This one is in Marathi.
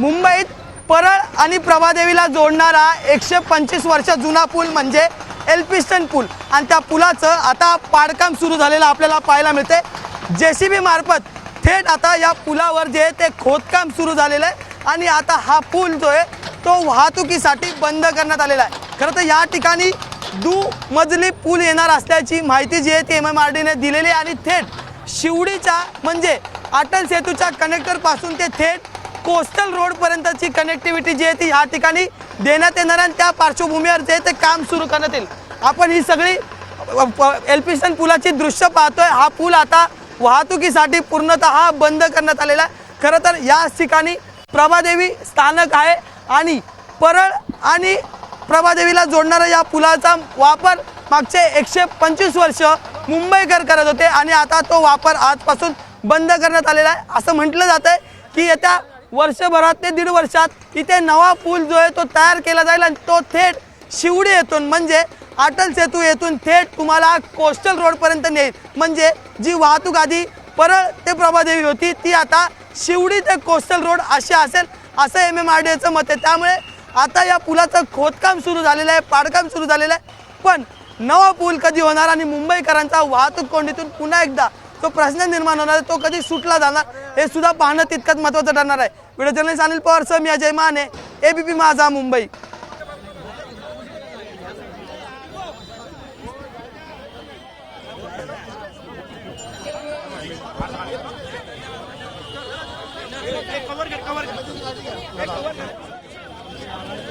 मुंबईत परळ आणि प्रभादेवीला जोडणारा 125 वर्ष जुना पूल म्हणजे एल्फिन्स्टन पूल आणि त्या पुलाचं आता पाडकाम सुरू झालेलं आपल्याला पाहायला मिळते। जेसीबी मार्फत थेट आता या पुलावर जे ते खोदकाम सुरू झालेलं आहे आणि आता हा पूल जो आहे तो वाहतुकीसाठी बंद करण्यात आलेला आहे। खरं तर या ठिकाणी दुमजली पूल येणार असल्याची माहिती जी आहे ती MMRDने दिलेली आहे आणि थेट शिवडीच्या म्हणजे अटल सेतूच्या कनेक्टर पासून ते थेट कोस्टल रोड पर्यंतची कनेक्टिव्हिटी जी आहे ती या ठिकाणी देण्यात येणार आणि त्या पार्श्वभूमीवर जे ते काम सुरू करण्यात येईल। आपण ही सगळी एल्फिन्स्टन पुलाची दृश्य पाहतोय। हा पूल आता वाहतुकीसाठी पूर्णतः बंद करण्यात आलेला आहे। खरं तर या ठिकाणी प्रभादेवी स्थानक आहे आणि परळ आणि प्रभादेवीला जोडणारा या पुलाचा वापर मागचे 125 वर्ष मुंबईकर करत होते आणि आता तो वापर आजपासून बंद करण्यात आलेला आहे। असं म्हटलं जात आहे की येत्या वर्षभरात ते 1.5 वर्षात इथे नवा पूल जो आहे तो तयार केला जाईल आणि तो थेट शिवडी येथून म्हणजे अटल सेतू येथून थेट तुम्हाला कोस्टल रोड पर्यंत नेईल। म्हणजे जी वाहतूक आधी परळ ते प्रभादेवी होती ती आता शिवडी ते कोस्टल रोड अशी असेल असं MMRDचं मत आहे। त्यामुळे आता या पुलाचं खोदकाम सुरू झालेलं आहे, पाडकाम सुरू झालेलं आहे। पण नवा पूल कधी होणार आणि मुंबईकरांचा वाहतूक कोंडीतून पुन्हा एकदा तो प्रश्न निर्माण होणार आहे, तो कधी सुटला जाणार हे सुद्धा पाहणं तितकंच महत्त्वाचं ठरणार आहे। व्हिडिओ जर्नलिस्ट अनिल पवार सह मी अजय माने, ABP माझा मुंबई। कवर